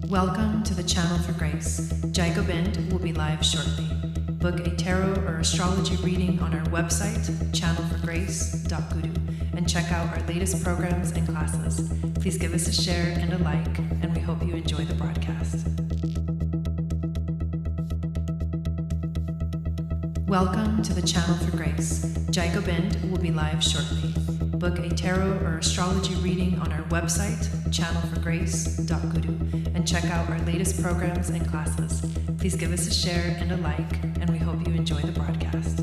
Welcome to the Channel for Grace. Gobind will be live shortly. Book a tarot or astrology reading on our website, channelforgrace.guru, and check out our latest programs and classes. Please give us a share and a like, and we hope you enjoy the broadcast. Welcome to the Channel for Grace. Gobind will be live shortly. Book a tarot or astrology reading on our website, channelforgrace.guru, and check out our latest programs and classes. Please give us a share and a like, and we hope you enjoy the broadcast.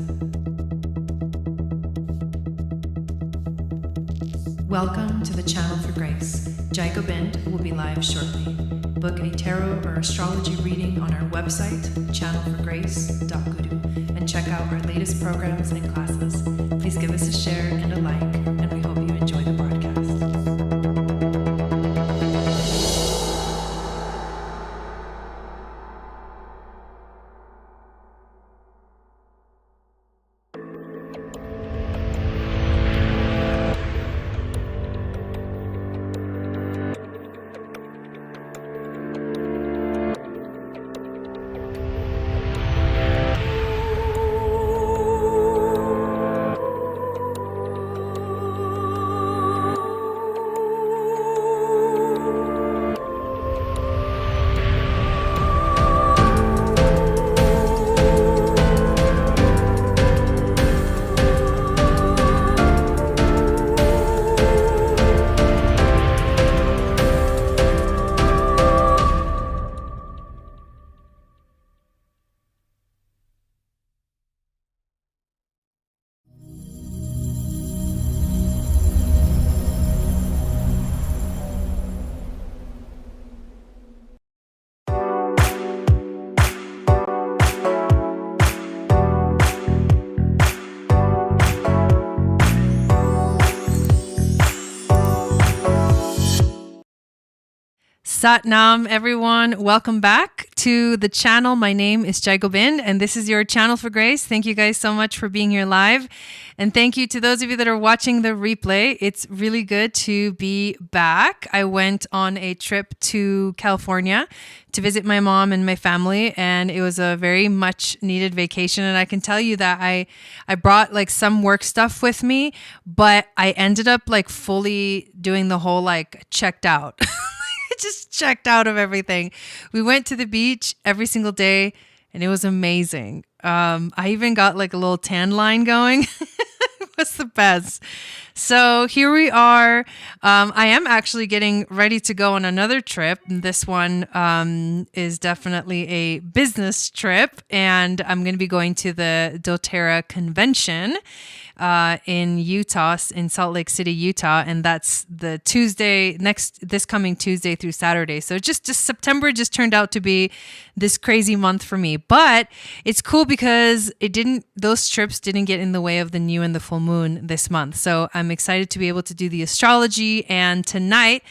Welcome to the Channel for Grace. Gobind will be live shortly. Book a tarot or astrology reading on our website, channelforgrace.guru, and check out our latest programs and classes. Please give us a share and a like, and we hope you enjoy the broadcast. Sat Nam, everyone. Welcome back to the channel. My name is Gobind, and this is your Channel for Grace. Thank you guys so much for being here live. And thank you to those of you that are watching the replay. It's really good to be back. I went on a trip to California to visit my mom and my family, and it was a very much needed vacation. And I can tell you that I brought like some work stuff with me, but I ended up like fully doing the whole like checked out. Just checked out of everything. We went to the beach every single day, and it was amazing. I even got like a little tan line going. It was the best. So here we are. I am actually getting ready to go on another trip. This one is definitely a business trip, and I'm going to be going to the DOTERRA convention in Utah, in Salt Lake City, Utah, and that's the this coming Tuesday through Saturday. So just September just turned out to be this crazy month for me, but it's cool because those trips didn't get in the way of the new and the full moon this month. So I'm excited to be able to do the astrology, and tonight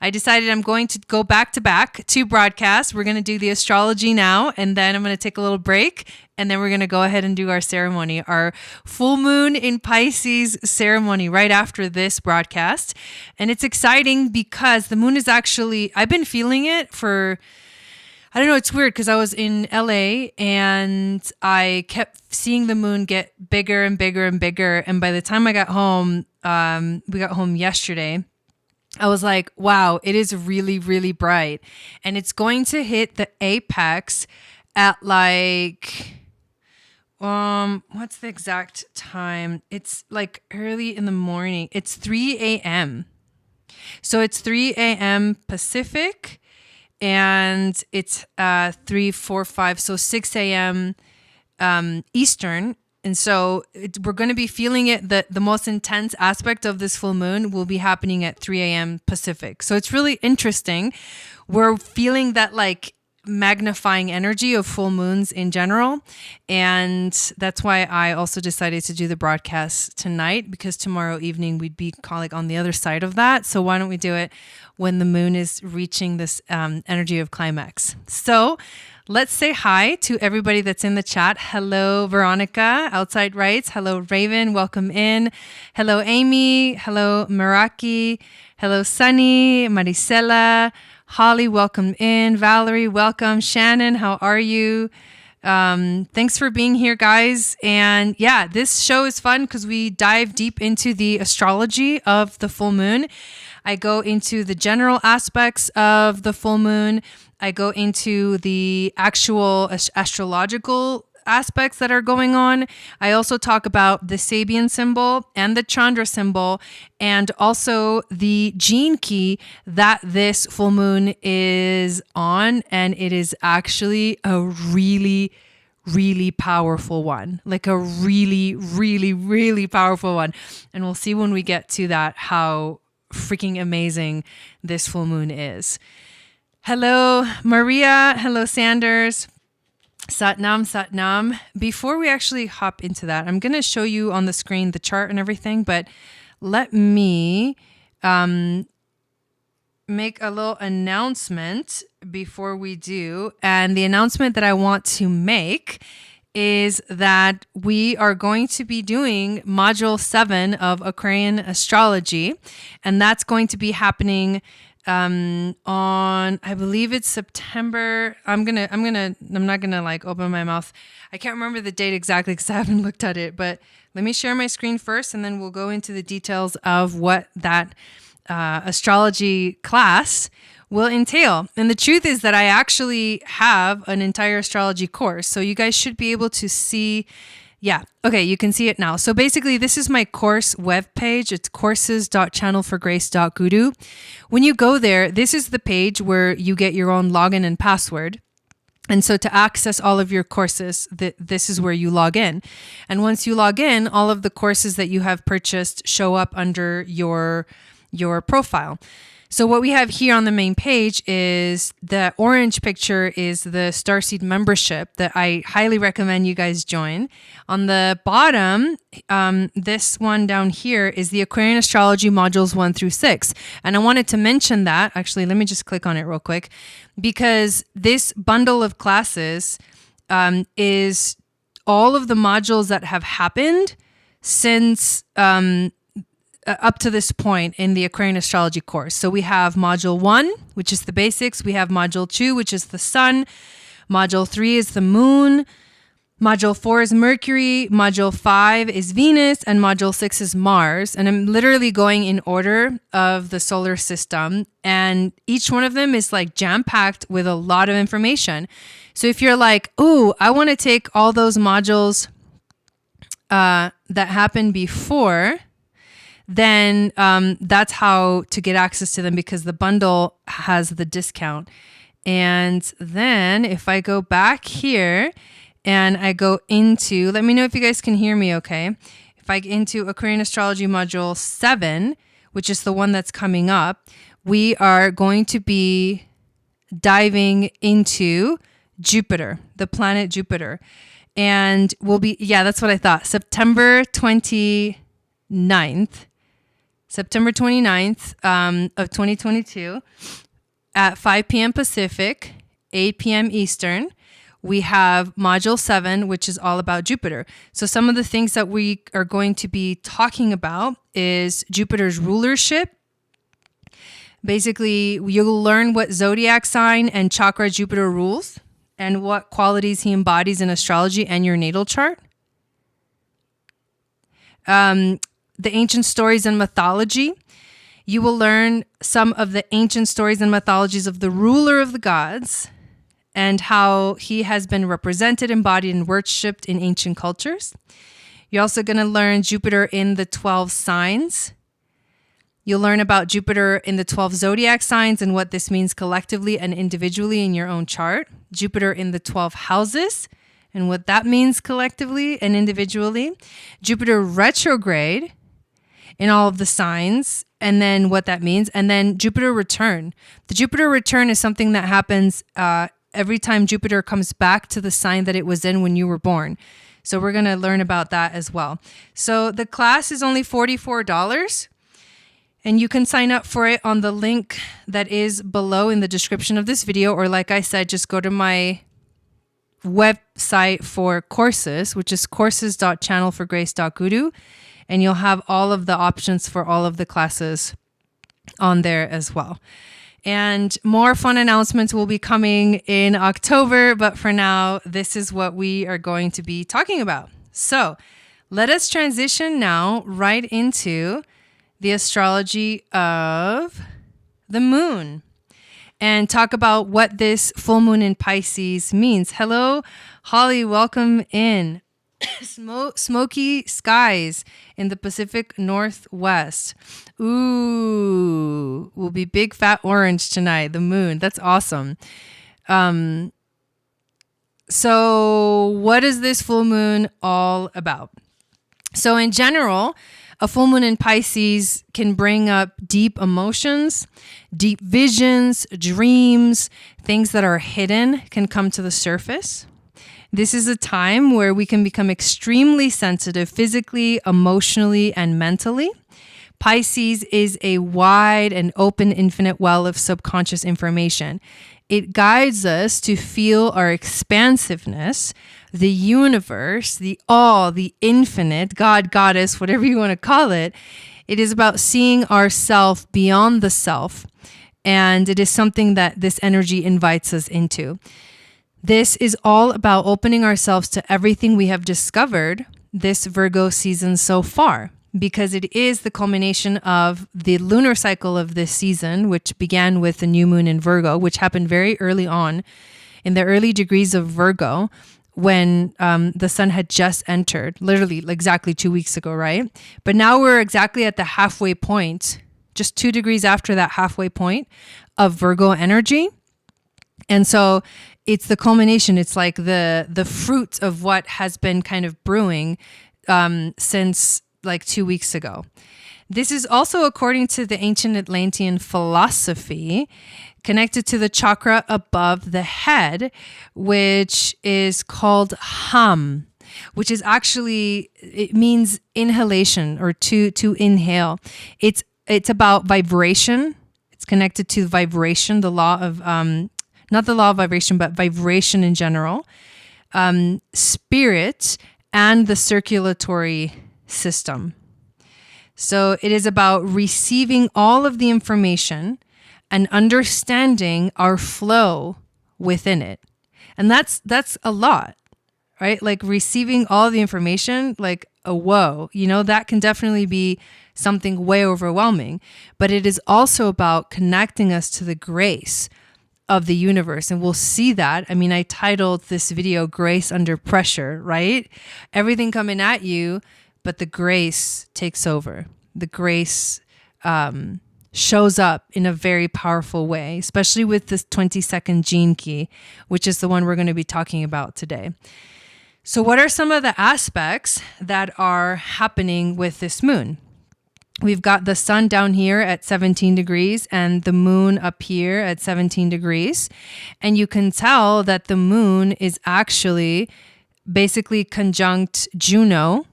I decided I'm going to go back to back two broadcasts. We're going to do the astrology now, and then I'm going to take a little break, and then we're going to go ahead and do our ceremony, our full moon in Pisces ceremony right after this broadcast. And it's exciting because the moon is actually, I've been feeling it for, I don't know, it's weird because I was in LA and I kept seeing the moon get bigger and bigger and bigger. And by the time I got home, we got home yesterday, I was like, wow, it is really, really bright. And it's going to hit the apex at like, what's the exact time? It's like early in the morning. It's 3 a.m. So it's 3 a.m. Pacific, and it's 3, 4, 5, so 6 a.m. Eastern. And so we're going to be feeling it. The most intense aspect of this full moon will be happening at 3 a.m. Pacific. So it's really interesting. We're feeling that like magnifying energy of full moons in general. And that's why I also decided to do the broadcast tonight, because tomorrow evening we'd be like on the other side of that. So why don't we do it when the moon is reaching this energy of climax? So Let's say hi to everybody that's in the chat. Hello, Veronica, Outside Rights. Hello, Raven. Welcome in. Hello, Amy. Hello, Meraki. Hello, Sunny, Maricela. Holly, welcome in. Valerie, welcome. Shannon, how are you? Thanks for being here, guys. And yeah, this show is fun because we dive deep into the astrology of the full moon. I go into the general aspects of the full moon. I go into the actual astrological aspects that are going on. I also talk about the Sabian symbol and the Chandra symbol, and also the gene key that this full moon is on. And it is actually a really, really powerful one, like a really, really, really powerful one. And we'll see when we get to that how freaking amazing this full moon is. Hello, Maria. Hello, Sanders. Satnam, Satnam. Before we actually hop into that, I'm going to show you on the screen the chart and everything, but let me make a little announcement before we do. And the announcement that I want to make is that we are going to be doing module 7 of Aquarian Astrology, and that's going to be happening on, I believe it's September. I'm not gonna like open my mouth. I can't remember the date exactly because I haven't looked at it, but let me share my screen first and then we'll go into the details of what that astrology class will entail. And the truth is that I actually have an entire astrology course. So you guys should be able to see. Yeah. Okay. You can see it now. So basically this is my course webpage. It's courses.channelforgrace.guru. When you go there, this is the page where you get your own login and password. And so to access all of your courses, this is where you log in. And once you log in, all of the courses that you have purchased show up under your profile. So what we have here on the main page is the orange picture is the Starseed membership that I highly recommend you guys join. On the bottom, this one down here is the Aquarian Astrology modules 1 through 6. And I wanted to mention that, actually, let me just click on it real quick, because this bundle of classes is all of the modules that have happened since up to this point in the Aquarian Astrology course. So we have module 1, which is the basics. We have module 2, which is the sun. Module 3 is the moon. Module 4 is Mercury. Module 5 is Venus. And module 6 is Mars. And I'm literally going in order of the solar system. And each one of them is like jam-packed with a lot of information. So if you're like, oh, I want to take all those modules that happened before, then that's how to get access to them, because the bundle has the discount. And then if I go back here and I go into, let me know if you guys can hear me okay. If I get into Aquarian Astrology module 7, which is the one that's coming up, we are going to be diving into Jupiter, the planet Jupiter. And we'll be, yeah, that's what I thought. September 29th of 2022 at 5 p.m. Pacific, 8 p.m. Eastern. We have module 7, which is all about Jupiter. So some of the things that we are going to be talking about is Jupiter's rulership. Basically, you'll learn what zodiac sign and chakra Jupiter rules and what qualities he embodies in astrology and your natal chart. The ancient stories and mythology. You will learn some of the ancient stories and mythologies of the ruler of the gods and how he has been represented, embodied, and worshipped in ancient cultures. You're also going to learn Jupiter in the 12 signs. You'll learn about Jupiter in the 12 zodiac signs and what this means collectively and individually in your own chart. Jupiter in the 12 houses and what that means collectively and individually. Jupiter retrograde in all of the signs, and then what that means. And then Jupiter return. The Jupiter return is something that happens every time Jupiter comes back to the sign that it was in when you were born. So we're going to learn about that as well. So the class is only $44, and you can sign up for it on the link that is below in the description of this video. Or like I said, just go to my website for courses, which is courses.channelforgrace.guru. And you'll have all of the options for all of the classes on there as well. And more fun announcements will be coming in October. But for now, this is what we are going to be talking about. So let us transition now right into the astrology of the moon and talk about what this full moon in Pisces means. Hello, Holly, welcome in. Smoky skies in the Pacific Northwest. Ooh, will be big fat orange tonight, the moon. That's awesome. So what is this full moon all about? So in general, a full moon in Pisces can bring up deep emotions, deep visions, dreams, things that are hidden can come to the surface. This is a time where we can become extremely sensitive physically, emotionally, and mentally. Pisces is a wide and open, infinite well of subconscious information. It guides us to feel our expansiveness, the universe, the all, the infinite, God, Goddess, whatever you want to call it. It is about seeing ourself beyond the self. And it is something that this energy invites us into. This is all about opening ourselves to everything we have discovered this Virgo season so far, because it is the culmination of the lunar cycle of this season, which began with the new moon in Virgo, which happened very early on in the early degrees of Virgo when the sun had just entered, literally exactly 2 weeks ago, right? But now we're exactly at the halfway point, just 2 degrees after that halfway point of Virgo energy. And so it's the culmination. It's like the fruit of what has been kind of brewing since like 2 weeks ago. This is also according to the ancient Atlantean philosophy connected to the chakra above the head, which is called hum, which is actually, it means inhalation or to inhale. It's about vibration. It's connected to vibration, the law of not the law of vibration, but vibration in general, spirit, and the circulatory system. So it is about receiving all of the information and understanding our flow within it. And that's a lot, right? Like receiving all the information, like a whoa, that can definitely be something way overwhelming. But it is also about connecting us to the grace of the universe. And we'll see that. I mean, I titled this video Grace Under Pressure, right? Everything coming at you, but the grace takes over. The grace shows up in a very powerful way, especially with this 22nd gene key, which is the one we're going to be talking about today. So what are some of the aspects that are happening with this moon? We've got the sun down here at 17 degrees and the moon up here at 17 degrees. And you can tell that the moon is actually basically conjunct Juno,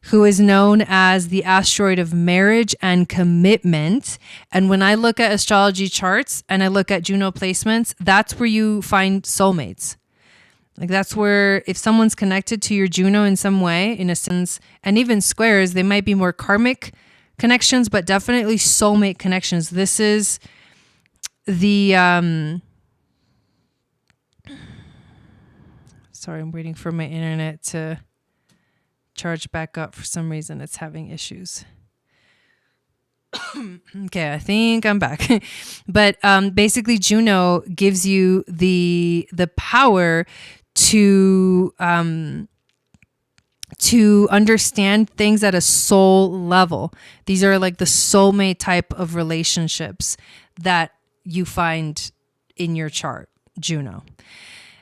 who is known as the asteroid of marriage and commitment. And when I look at astrology charts and I look at Juno placements, that's where you find soulmates. Like that's where, if someone's connected to your Juno in some way, in a sense, and even squares, they might be more karmic connections, but definitely soulmate connections. This is the, sorry, I'm waiting for my internet to charge back up. For some reason, it's having issues. Okay, I think I'm back. But basically, Juno gives you the power to understand things at a soul level. These are like the soulmate type of relationships that you find in your chart, Juno.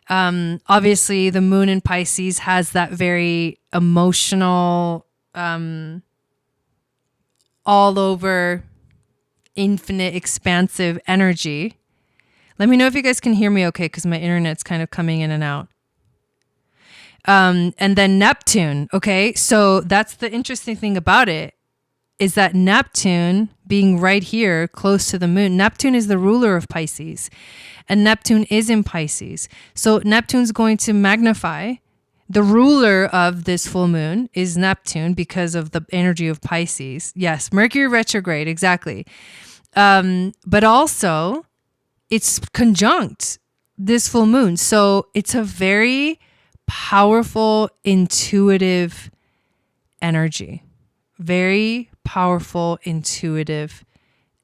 Obviously, the moon in Pisces has that very emotional, all over, infinite, expansive energy. Let me know if you guys can hear me okay, because my internet's kind of coming in and out. And then Neptune. Okay, so that's the interesting thing about it, is that Neptune being right here close to the moon, Neptune is the ruler of Pisces, and Neptune is in Pisces. So Neptune's going to magnify. The ruler of this full moon is Neptune because of the energy of Pisces. Yes, Mercury retrograde, exactly. But also it's conjunct this full moon. So it's a very powerful, intuitive energy. Very powerful, intuitive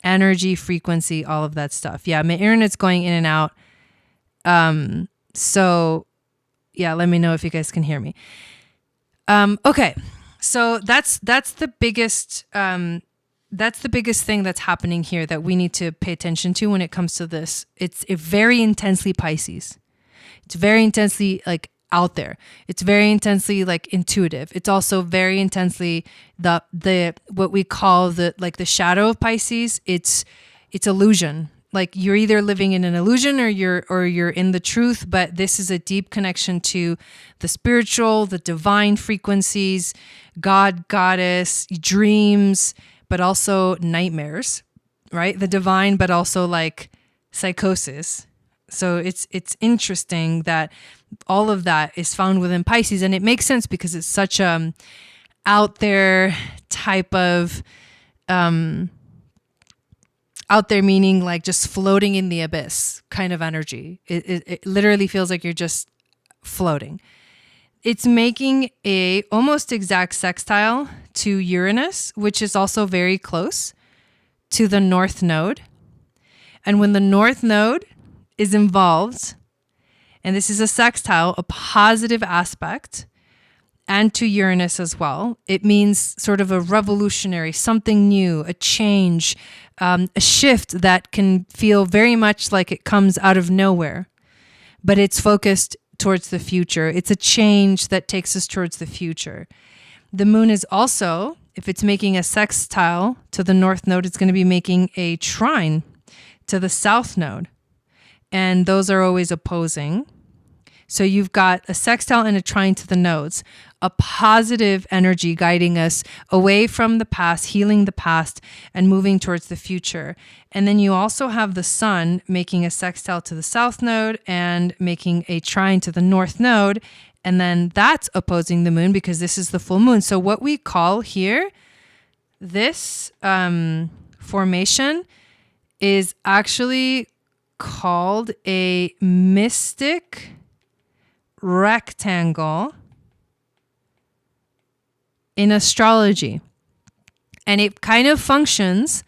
energy, frequency, all of that stuff. Yeah, my internet's going in and out. So yeah, let me know if you guys can hear me. Okay, so that's the biggest thing that's happening here that we need to pay attention to when it comes to this. It's very intensely Pisces. It's very intensely like out there. It's very intensely like intuitive. It's also very intensely the what we call the shadow of Pisces. It's illusion. Like you're either living in an illusion or you're in the truth, but this is a deep connection to the spiritual, the divine frequencies, God, goddess, dreams, but also nightmares, right? The divine, but also like psychosis. So it's interesting that all of that is found within Pisces, and it makes sense because it's such a out there type of out there meaning like just floating in the abyss kind of energy. It literally feels like you're just floating. It's making a almost exact sextile to Uranus, which is also very close to the North Node. And when the North Node is involved, and this is a sextile, a positive aspect, and to Uranus as well, it means sort of a revolutionary, something new, a change, a shift that can feel very much like it comes out of nowhere, but it's focused towards the future. It's a change that takes us towards the future. The moon is also, if it's making a sextile to the North Node, it's going to be making a trine to the South Node. And those are always opposing. So you've got a sextile and a trine to the nodes, a positive energy guiding us away from the past, healing the past, and moving towards the future. And then you also have the sun making a sextile to the South Node and making a trine to the North Node. And then that's opposing the moon because this is the full moon. So what we call here, this formation is actually called a mystic rectangle in astrology. And it kind of functions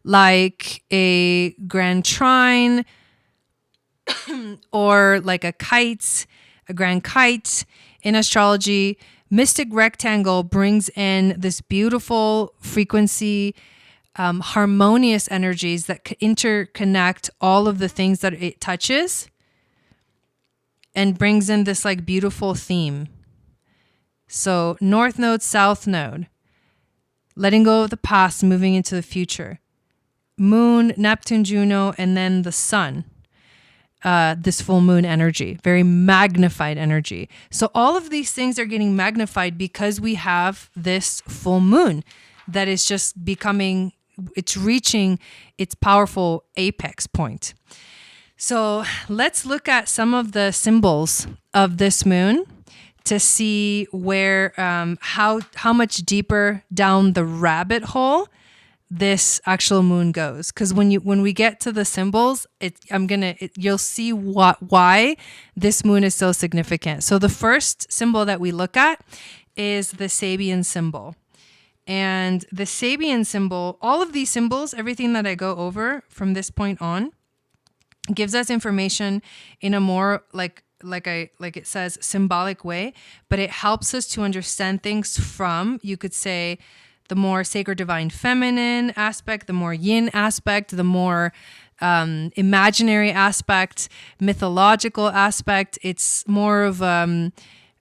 like a grand trine or like a grand kite in astrology. Mystic rectangle brings in this beautiful frequency, harmonious energies that interconnect all of the things that it touches and brings in this like beautiful theme. So North Node, South Node, letting go of the past, moving into the future. Moon, Neptune, Juno, and then the sun. This full moon energy, very magnified energy. So all of these things are getting magnified because we have this full moon that is just becoming, it's reaching its powerful apex point. So let's look at some of the symbols of this moon to see where, how much deeper down the rabbit hole this actual moon goes. Because when we get to the symbols, you'll see why this moon is so significant. So the first symbol that we look at is the Sabian symbol. And the Sabian symbol, all of these symbols, everything that I go over from this point on, gives us information in a more like it says symbolic way, but it helps us to understand things from, you could say, the more sacred divine feminine aspect, the more yin aspect, the more imaginary aspect, mythological aspect. It's more of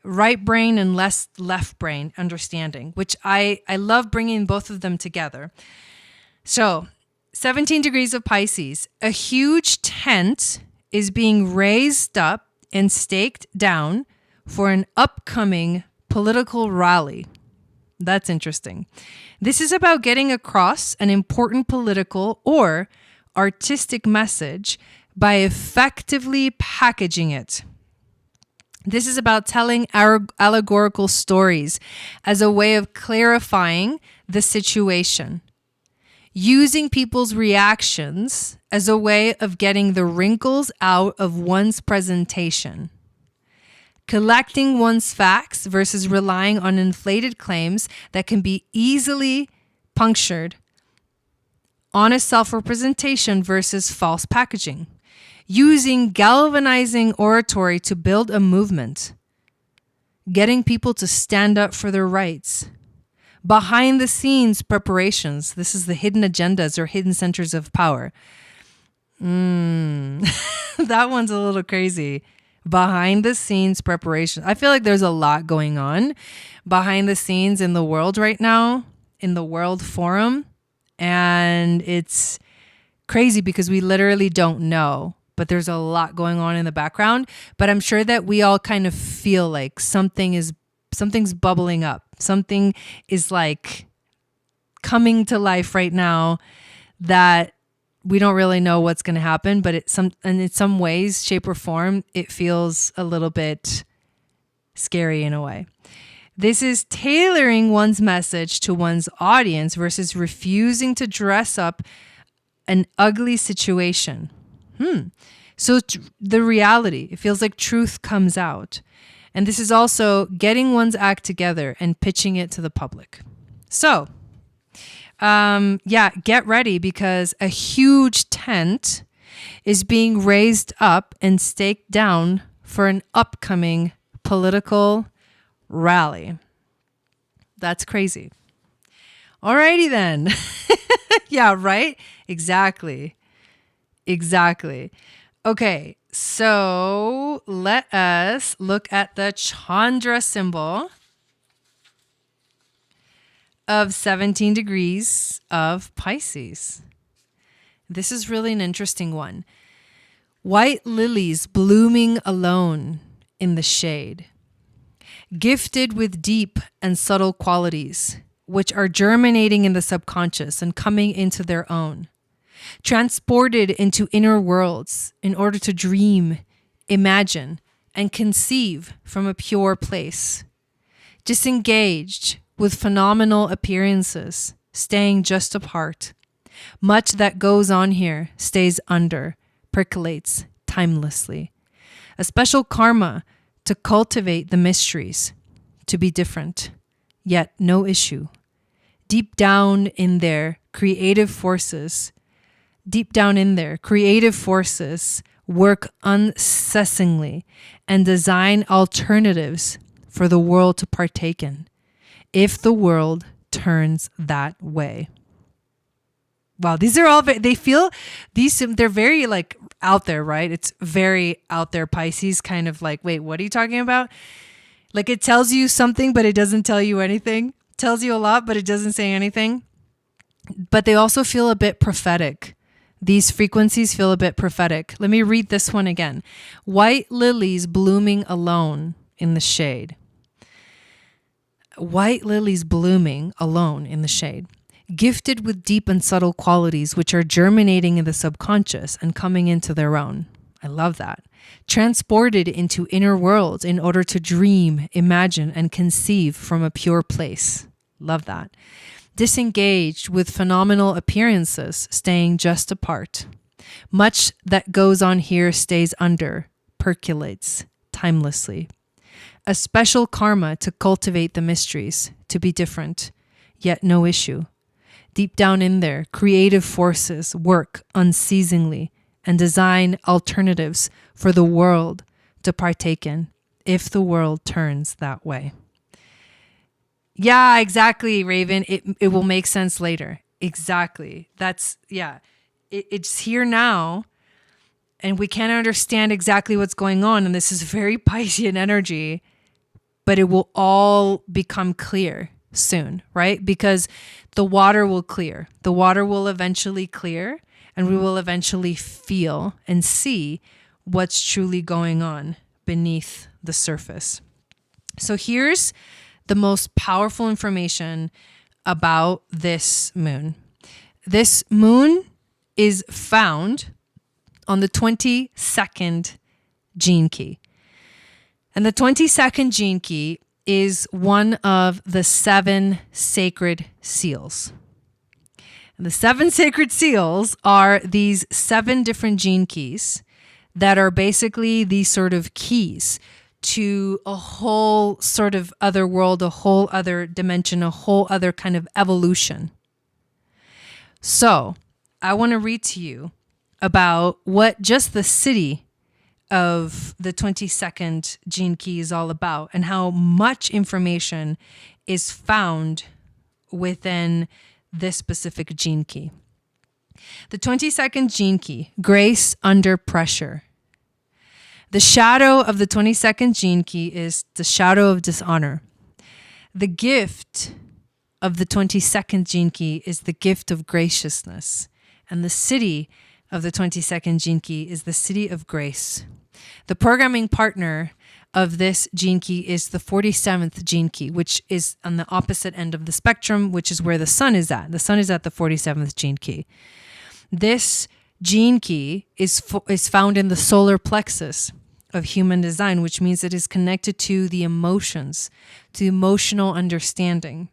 right brain and less left brain understanding, which I love bringing both of them together. So 17 degrees of Pisces, a huge tent is being raised up and staked down for an upcoming political rally. That's interesting. This is about getting across an important political or artistic message by effectively packaging it. This is about telling allegorical stories as a way of clarifying the situation, using people's reactions as a way of getting the wrinkles out of one's presentation, collecting one's facts versus relying on inflated claims that can be easily punctured, honest self-representation versus false packaging, using galvanizing oratory to build a movement, getting people to stand up for their rights, behind the scenes preparations. This is the hidden agendas or hidden centers of power. That one's a little crazy. Behind the scenes preparation. I feel like there's a lot going on behind the scenes in the world right now, in the world forum. And it's crazy because we literally don't know, but there's a lot going on in the background. But I'm sure that we all kind of feel like something's bubbling up. Something is like coming to life right now that we don't really know what's going to happen, but in some ways, shape or form, it feels a little bit scary in a way. This is tailoring one's message to one's audience versus refusing to dress up an ugly situation. So the reality, it feels like truth comes out. And this is also getting one's act together and pitching it to the public. So, get ready because a huge tent is being raised up and staked down for an upcoming political rally. That's crazy. Alrighty then. Yeah, right? Exactly. Okay, so let us look at the Chandra symbol of 17 degrees of Pisces. This is really an interesting one. White lilies blooming alone in the shade, gifted with deep and subtle qualities, which are germinating in the subconscious and coming into their own, transported into inner worlds in order to dream, imagine, and conceive from a pure place, disengaged with phenomenal appearances, staying just apart. Much that goes on here stays under, percolates timelessly. A special karma to cultivate the mysteries, to be different, yet no issue. Deep down in there, creative forces work unceasingly and design alternatives for the world to partake in, if the world turns that way. Wow, these are all, they're very like out there, right? It's very out there, Pisces, kind of like, wait, what are you talking about? Like it tells you something, but it doesn't tell you anything. It tells you a lot, but it doesn't say anything. But they also feel a bit prophetic. These frequencies feel a bit prophetic. Let me read this one again. White lilies blooming alone in the shade. White lilies blooming alone in the shade, gifted with deep and subtle qualities which are germinating in the subconscious and coming into their own. I love that. Transported into inner worlds in order to dream, imagine, and conceive from a pure place. Love that. Disengaged with phenomenal appearances, staying just apart. Much that goes on here stays under, percolates timelessly. A special karma to cultivate the mysteries, to be different, yet no issue. Deep down in there, creative forces work unceasingly and design alternatives for the world to partake in, if the world turns that way. Yeah, exactly, Raven. It will make sense later. Exactly. It's here now, and we can't understand exactly what's going on, and this is very Piscean energy, but it will all become clear soon, right? Because the water will clear. The water will eventually clear, and we will eventually feel and see what's truly going on beneath the surface. So here's the most powerful information about this moon. This moon is found on the 22nd gene key. And the 22nd gene key is one of the 7 sacred seals. And the 7 sacred seals are these 7 different gene keys that are basically these sort of keys to a whole sort of other world, a whole other dimension, a whole other kind of evolution. So I want to read to you about what just the city of the 22nd gene key is all about and how much information is found within this specific gene key. The 22nd gene key, grace under pressure. The shadow of the 22nd gene key is the shadow of dishonor. The gift of the 22nd gene key is the gift of graciousness. And the city of the 22nd gene key is the city of grace. The programming partner of this gene key is the 47th gene key, which is on the opposite end of the spectrum, which is where the sun is at. The sun is at the 47th gene key. This gene key is found in the solar plexus of human design, which means it is connected to the emotions, to emotional understanding.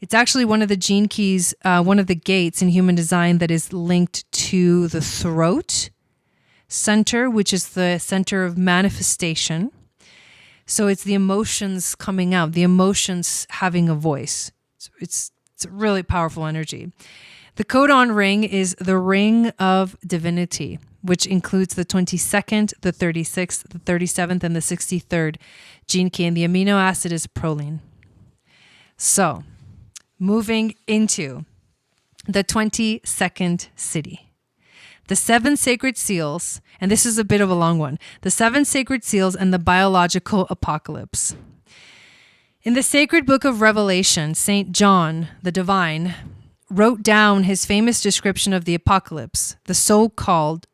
It's actually one of the gene keys, one of the gates in human design that is linked to the throat center, which is the center of manifestation. So it's the emotions coming out, the emotions having a voice. It's a really powerful energy. The codon ring is the ring of divinity, which includes the 22nd, the 36th, the 37th, and the 63rd gene key, and the amino acid is proline. So, moving into the 22nd city. The 7 sacred seals, and this is a bit of a long one, the 7 sacred seals and the biological apocalypse. In the sacred book of Revelation, St. John, the divine, wrote down his famous description of the apocalypse, the so-called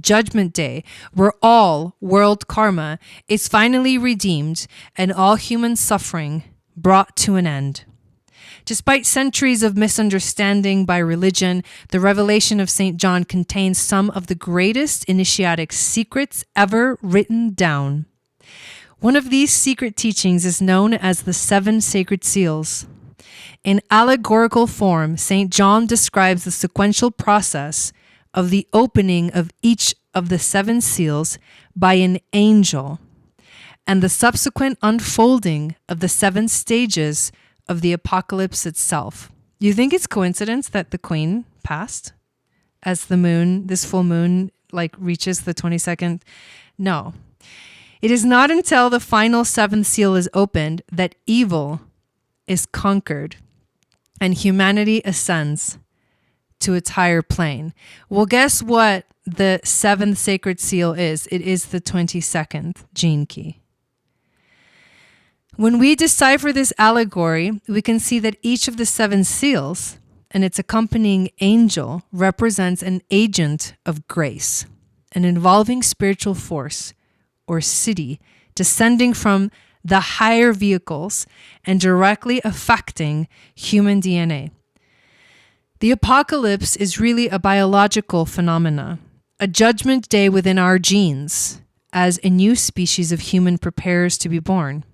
Judgment Day, where all world karma is finally redeemed and all human suffering brought to an end. Despite centuries of misunderstanding by religion, the revelation of St. John contains some of the greatest initiatic secrets ever written down. One of these secret teachings is known as the 7 sacred seals. In allegorical form, St. John describes the sequential process of the opening of each of the 7 seals by an angel and the subsequent unfolding of the 7 stages of the apocalypse itself. You think it's coincidence that the queen passed as the moon, this full moon, reaches the 22nd? No. It is not until the final 7th seal is opened that evil is conquered and humanity ascends to its higher plane. Well, guess what the 7th sacred seal is? It is the 22nd gene key. When we decipher this allegory, we can see that each of the 7 seals and its accompanying angel represents an agent of grace, an involving spiritual force or city descending from the higher vehicles and directly affecting human DNA. The apocalypse is really a biological phenomena, a judgment day within our genes as a new species of human prepares to be born,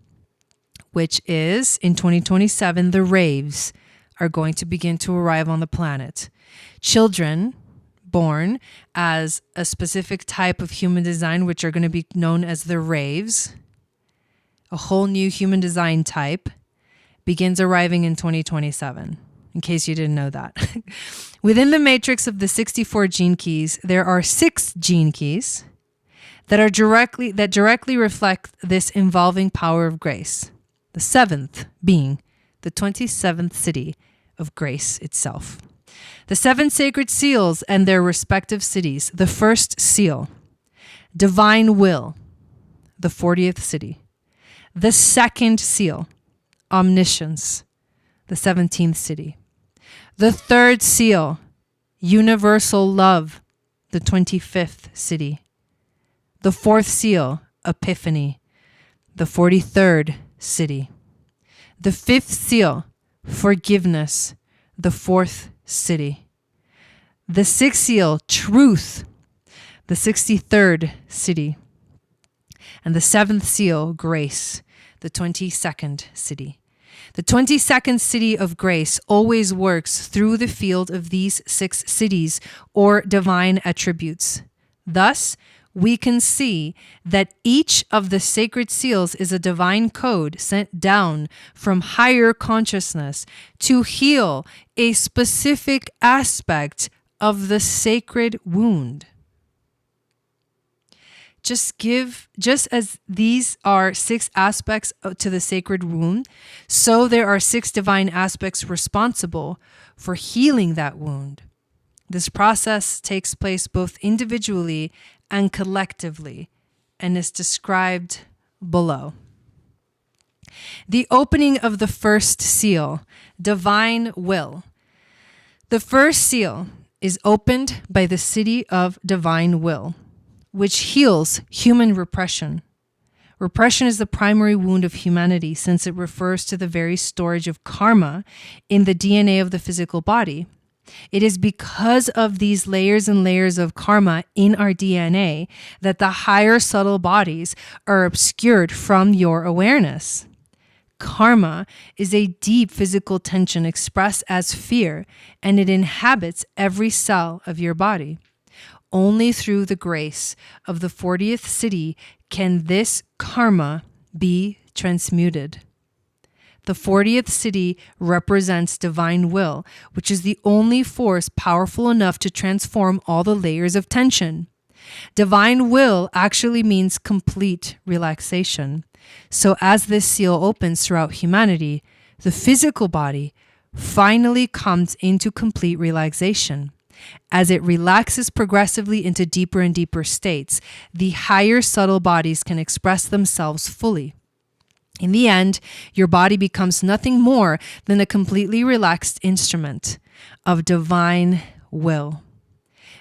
which is, in 2027, the raves are going to begin to arrive on the planet. Children born as a specific type of human design, which are going to be known as the raves, a whole new human design type, begins arriving in 2027, in case you didn't know that. Within the matrix of the 64 gene keys, there are 6 gene keys that directly reflect this involving power of grace. The 7th being the 27th city of grace itself. The 7 sacred seals and their respective cities. The first seal, divine will, the 40th city. The second seal, omniscience, the 17th city. The third seal, universal love, the 25th city. The fourth seal, epiphany, the 43rd city. The 5th seal, forgiveness, the 4th city. The 6th seal, truth, the 63rd city. And the 7th seal, grace, the 22nd city. The 22nd city of grace always works through the field of these 6 cities or divine attributes. Thus, we can see that each of the sacred seals is a divine code sent down from higher consciousness to heal a specific aspect of the sacred wound. Just as these are 6 aspects to the sacred wound, so there are 6 divine aspects responsible for healing that wound. This process takes place both individually and collectively, and is described below. The opening of the 1st seal, divine will. The 1st seal is opened by the city of divine will, which heals human repression. Repression is the primary wound of humanity since it refers to the very storage of karma in the DNA of the physical body. It is because of these layers and layers of karma in our DNA that the higher subtle bodies are obscured from your awareness. Karma is a deep physical tension expressed as fear, and it inhabits every cell of your body. Only through the grace of the 40th city can this karma be transmuted. The 40th city represents divine will, which is the only force powerful enough to transform all the layers of tension. Divine will actually means complete relaxation. So as this seal opens throughout humanity, the physical body finally comes into complete relaxation. As it relaxes progressively into deeper and deeper states, the higher subtle bodies can express themselves fully. In the end, your body becomes nothing more than a completely relaxed instrument of divine will.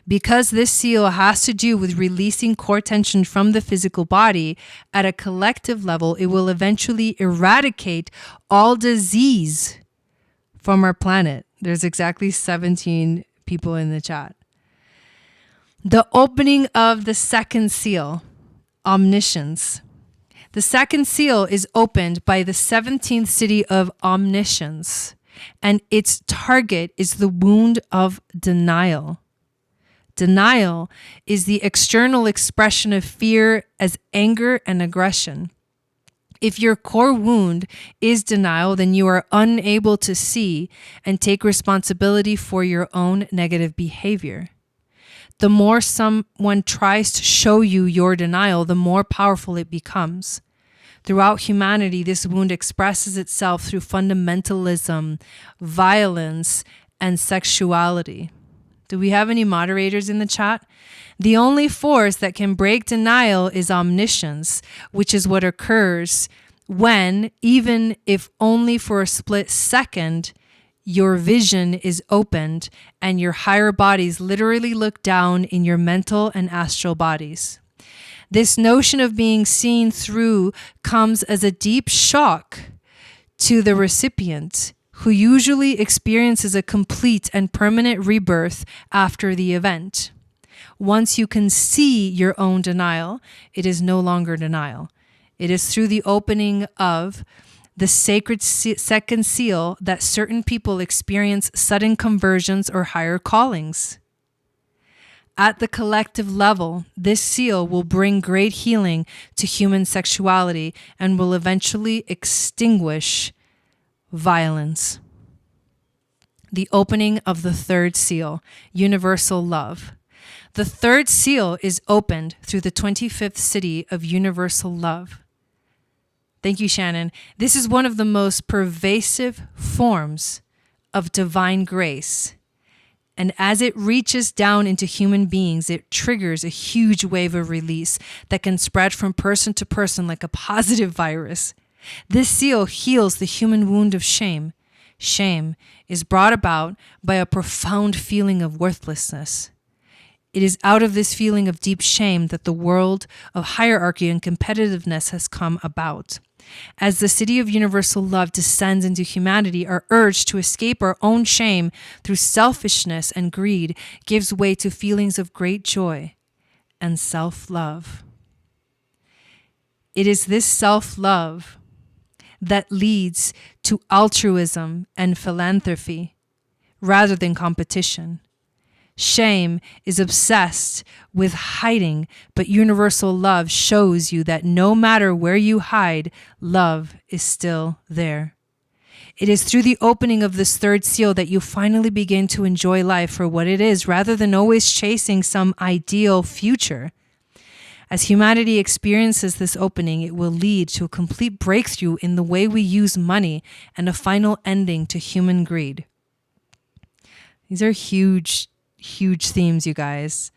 Because this seal has to do with releasing core tension from the physical body, at a collective level, it will eventually eradicate all disease from our planet. There's exactly 17 people in the chat. The opening of the 2nd seal, omniscience. The 2nd seal is opened by the 17th city of omniscience, and its target is the wound of denial. Denial is the external expression of fear as anger and aggression. If your core wound is denial, then you are unable to see and take responsibility for your own negative behavior. The more someone tries to show you your denial, the more powerful it becomes. Throughout humanity, this wound expresses itself through fundamentalism, violence, and sexuality. Do we have any moderators in the chat? The only force that can break denial is omniscience, which is what occurs when, even if only for a split second, your vision is opened and your higher bodies literally look down in your mental and astral bodies. This notion of being seen through comes as a deep shock to the recipient, who usually experiences a complete and permanent rebirth after the event. Once you can see your own denial, it is no longer denial. It is through the opening of the sacred 2nd seal that certain people experience sudden conversions or higher callings. At the collective level, this seal will bring great healing to human sexuality and will eventually extinguish violence. The opening of the 3rd seal, universal love. The 3rd seal is opened through the 25th city of universal love. Thank you, Shannon. This is one of the most pervasive forms of divine grace. And as it reaches down into human beings, it triggers a huge wave of release that can spread from person to person like a positive virus. This seal heals the human wound of shame. Shame is brought about by a profound feeling of worthlessness. It is out of this feeling of deep shame that the world of hierarchy and competitiveness has come about. As the city of universal love descends into humanity, our urge to escape our own shame through selfishness and greed gives way to feelings of great joy and self-love. It is this self-love that leads to altruism and philanthropy rather than competition. Shame is obsessed with hiding, but universal love shows you that no matter where you hide, love is still there. It is through the opening of this third seal that you finally begin to enjoy life for what it is, rather than always chasing some ideal future. As humanity experiences this opening, it will lead to a complete breakthrough in the way we use money and a final ending to human greed. These are huge themes, you guys.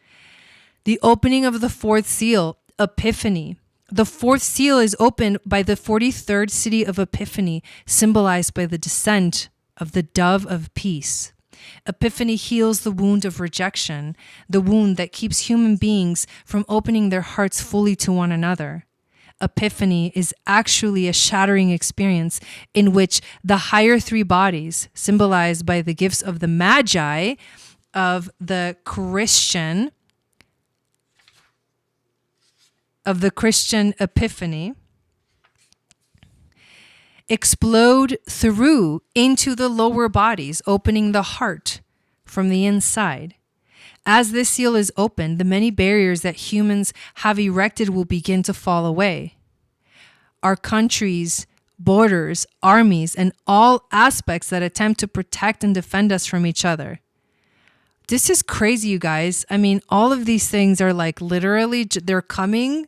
The opening of the fourth seal, Epiphany. The fourth seal is opened by the 43rd city of Epiphany, symbolized by the descent of the dove of peace. Epiphany heals the wound of rejection, the wound that keeps human beings from opening their hearts fully to one another. Epiphany is actually a shattering experience in which the higher three bodies, symbolized by the gifts of the Magi of the Christian Epiphany, explode through into the lower bodies, opening the heart from the inside. As this seal is opened, the many barriers that humans have erected will begin to fall away. Our countries, borders, armies, and all aspects that attempt to protect and defend us from each other. This is crazy, you guys. I mean, all of these things are like literally, they're coming.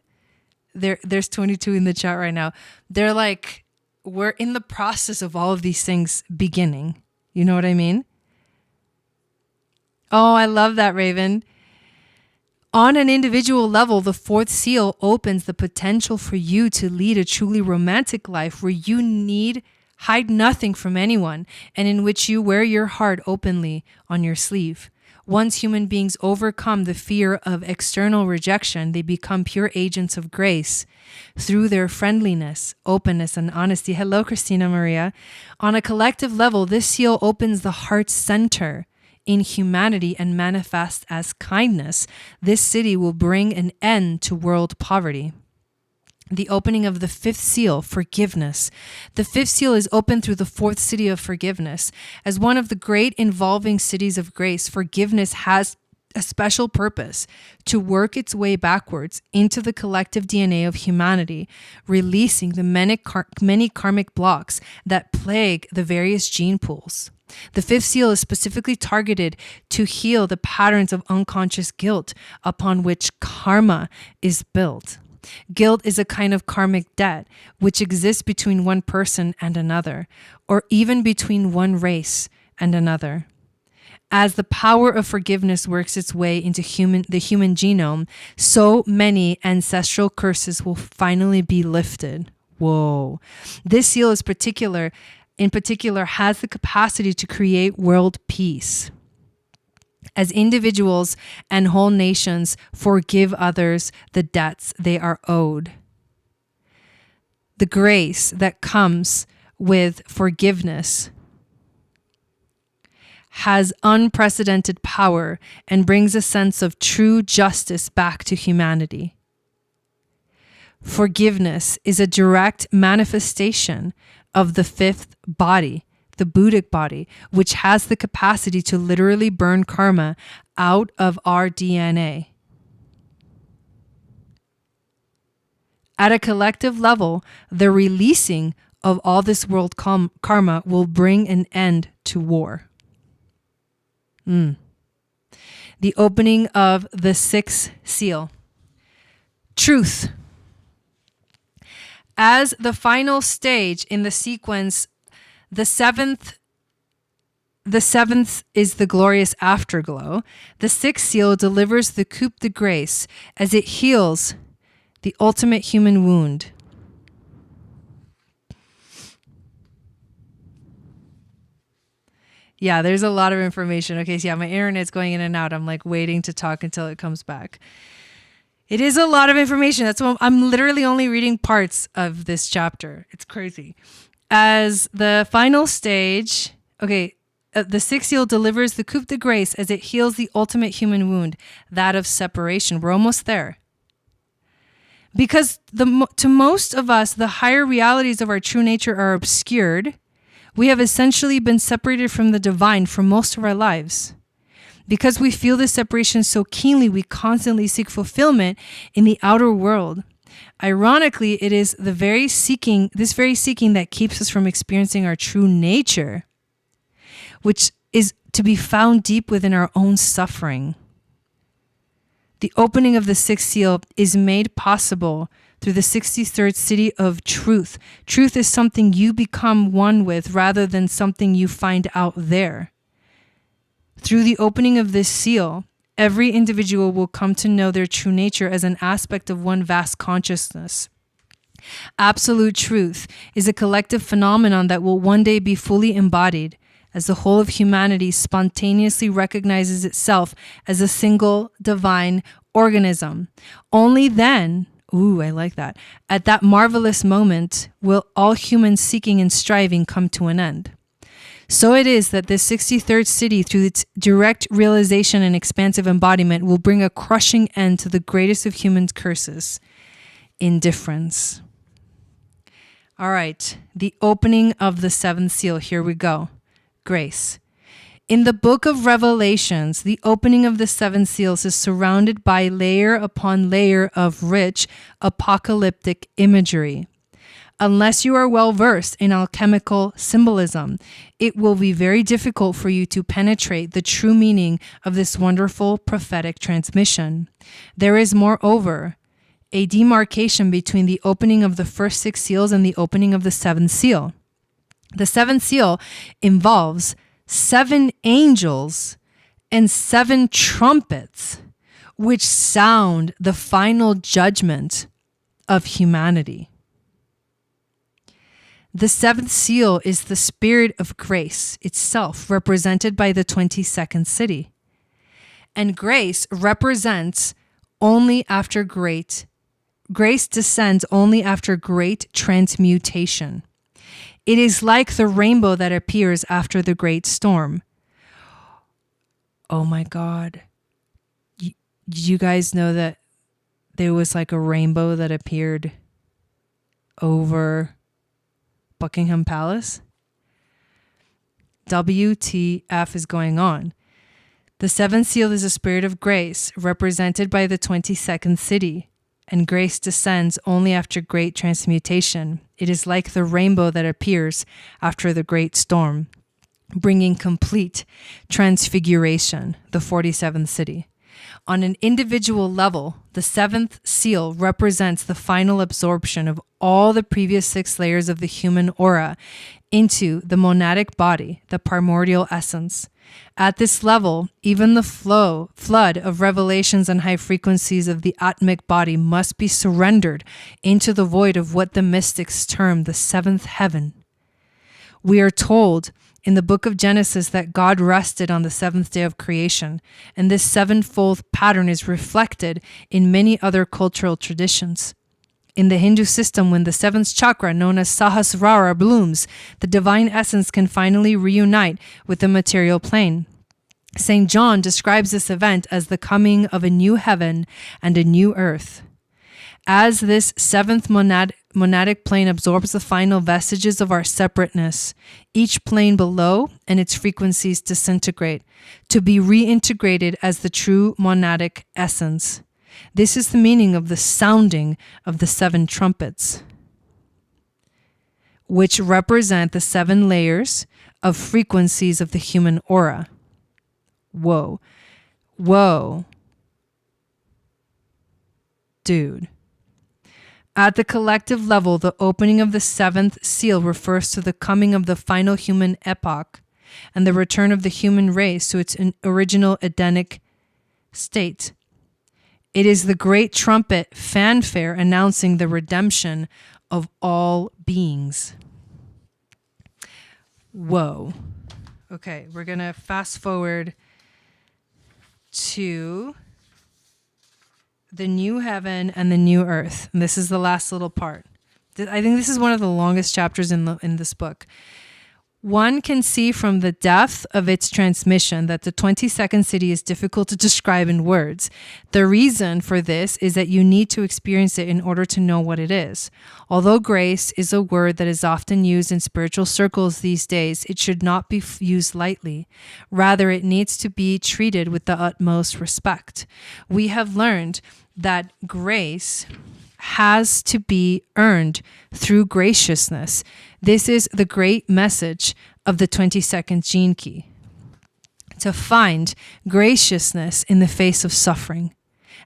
There's 22 in the chat right now. They're like, we're in the process of all of these things beginning. You know what I mean? Oh, I love that, Raven. On an individual level, the fourth seal opens the potential for you to lead a truly romantic life where you need hide nothing from anyone and in which you wear your heart openly on your sleeve. Once human beings overcome the fear of external rejection, they become pure agents of grace through their friendliness, openness, and honesty. Hello, Christina Maria. On a collective level, this seal opens the heart center in humanity and manifests as kindness. This city will bring an end to world poverty. The opening of the fifth seal, forgiveness. The fifth seal is opened through the fourth city of forgiveness. As one of the great involving cities of grace, forgiveness has a special purpose to work its way backwards into the collective DNA of humanity, releasing the many karmic blocks that plague the various gene pools. The fifth seal is specifically targeted to heal the patterns of unconscious guilt upon which karma is built. Guilt is a kind of karmic debt which exists between one person and another, or even between one race and another. As the power of forgiveness works its way into the human genome, so many ancestral curses will finally be lifted. Whoa. This seal in particular has the capacity to create world peace. As individuals and whole nations forgive others the debts they are owed. The grace that comes with forgiveness has unprecedented power and brings a sense of true justice back to humanity. Forgiveness is a direct manifestation of the fifth body, the Buddhic body, which has the capacity to literally burn karma out of our DNA. At a collective level, the releasing of all this world karma will bring an end to war. The opening of the sixth seal. Truth. As the final stage in the sequence, the seventh is the glorious afterglow. The sixth seal delivers the coup de grace as it heals the ultimate human wound. Yeah, there's a lot of information. Okay, so yeah, my internet's going in and out. I'm like waiting to talk until it comes back. It is a lot of information. That's why I'm literally only reading parts of this chapter. It's crazy. As the final stage, okay, the sixth seal delivers the coup de grace as it heals the ultimate human wound, that of separation. We're almost there. Because to most of us, the higher realities of our true nature are obscured. We have essentially been separated from the divine for most of our lives. Because we feel this separation so keenly, we constantly seek fulfillment in the outer world. Ironically, it is this very seeking that keeps us from experiencing our true nature, which is to be found deep within our own suffering. The opening of the sixth seal is made possible through the 63rd city of truth. Truth is something you become one with rather than something you find out there. Through the opening of this seal, every individual will come to know their true nature as an aspect of one vast consciousness. Absolute truth is a collective phenomenon that will one day be fully embodied, as the whole of humanity spontaneously recognizes itself as a single divine organism. Only then, I like that, at that marvelous moment, will all human seeking and striving come to an end. So it is that the 63rd city, through its direct realization and expansive embodiment, will bring a crushing end to the greatest of human curses, indifference. All right, the opening of the seventh seal. Here we go. Grace. In the book of Revelations, the opening of the seven seals is surrounded by layer upon layer of rich apocalyptic imagery. Unless you are well versed in alchemical symbolism, it will be very difficult for you to penetrate the true meaning of this wonderful prophetic transmission. There is, moreover, a demarcation between the opening of the first six seals and the opening of the seventh seal. The seventh seal involves 7 angels and 7 trumpets, which sound the final judgment of humanity. The seventh seal is the spirit of grace itself, represented by the 22nd city. And grace represents grace descends only after great transmutation. It is like the rainbow that appears after the great storm. Oh my God. Did you guys know that there was like a rainbow that appeared over Buckingham Palace? WTF is going on? The seventh seal is a spirit of grace, represented by the 22nd city, and grace descends only after great transmutation. It is like the rainbow that appears after the great storm, bringing complete transfiguration, the 47th city. On an individual level, the seventh seal represents the final absorption of all the previous 6 layers of the human aura into the monadic body, the primordial essence. At this level, even the flood of revelations and high frequencies of the atmic body must be surrendered into the void of what the mystics term the seventh heaven. We are told in the book of Genesis that God rested on the 7th day of creation, and this sevenfold pattern is reflected in many other cultural traditions. In the Hindu system, when the 7th chakra, known as Sahasrara, blooms, the divine essence can finally reunite with the material plane. St. John describes this event as the coming of a new heaven and a new earth. As this 7th monadic plane absorbs the final vestiges of our separateness, each plane below and its frequencies disintegrate to be reintegrated as the true monadic essence. This is the meaning of the sounding of the 7 trumpets, which represent the 7 layers of frequencies of the human aura. Whoa. Dude. At the collective level, the opening of the 7th seal refers to the coming of the final human epoch and the return of the human race to its original Edenic state. It is the great trumpet fanfare announcing the redemption of all beings. Whoa. Okay, we're going to fast forward to the new heaven and the new earth. And this is the last little part. I think this is one of the longest chapters in this book. One can see from the depth of its transmission that the 22nd city is difficult to describe in words. The reason for this is that you need to experience it in order to know what it is. Although grace is a word that is often used in spiritual circles these days, it should not be used lightly. Rather, it needs to be treated with the utmost respect. We have learned that grace has to be earned through graciousness. This is the great message of the 22nd gene key. To find graciousness in the face of suffering,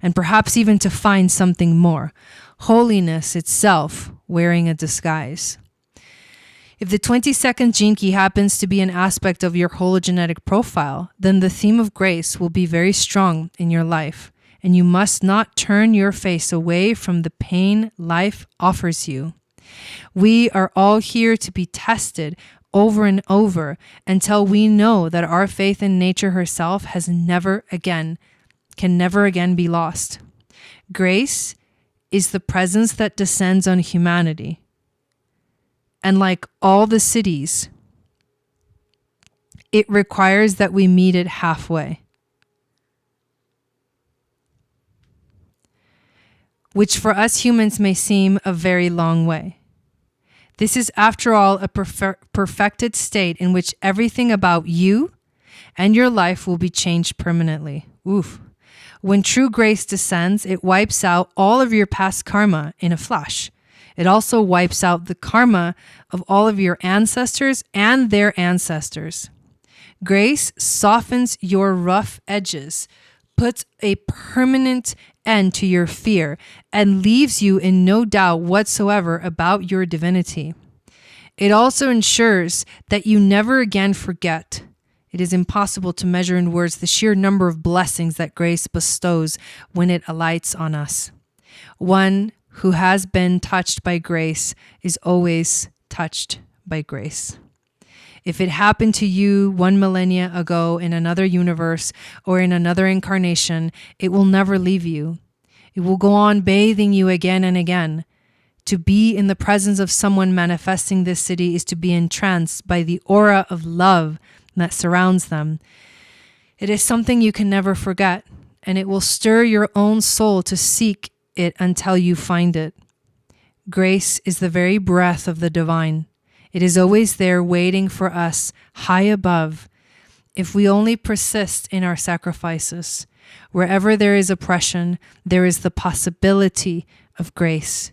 and perhaps even to find something more, holiness itself wearing a disguise. If the 22nd gene key happens to be an aspect of your hologenetic profile, then the theme of grace will be very strong in your life. And you must not turn your face away from the pain life offers you. We are all here to be tested over and over until we know that our faith in nature herself can never again be lost. Grace is the presence that descends on humanity. And like all the cities, it requires that we meet it halfway. Which for us humans may seem a very long way. This is, after all, a perfected state in which everything about you and your life will be changed permanently. Oof. When true grace descends, it wipes out all of your past karma in a flash. It also wipes out the karma of all of your ancestors and their ancestors. Grace softens your rough edges, puts a permanent end to your fear, and leaves you in no doubt whatsoever about your divinity. It also ensures that you never again forget. It is impossible to measure in words the sheer number of blessings that grace bestows when it alights on us. One who has been touched by grace is always touched by grace. If it happened to you 1 millennia ago in another universe or in another incarnation, it will never leave you. It will go on bathing you again and again. To be in the presence of someone manifesting this city is to be entranced by the aura of love that surrounds them. It is something you can never forget, and it will stir your own soul to seek it until you find it. Grace is the very breath of the divine. It is always there waiting for us high above, if we only persist in our sacrifices. Wherever there is oppression, there is the possibility of grace.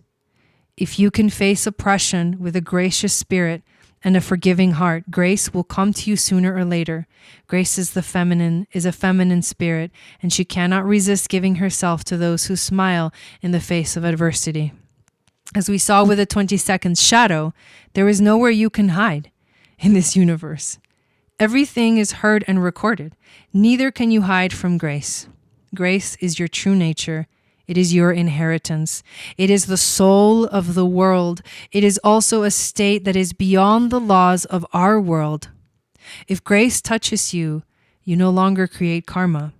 If you can face oppression with a gracious spirit and a forgiving heart, grace will come to you sooner or later. Grace is a feminine spirit, and she cannot resist giving herself to those who smile in the face of adversity. As we saw with the 22nd shadow, there is nowhere you can hide in this universe. Everything is heard and recorded. Neither can you hide from grace. Grace is your true nature. It is your inheritance. It is the soul of the world. It is also a state that is beyond the laws of our world. If grace touches you, you no longer create karma.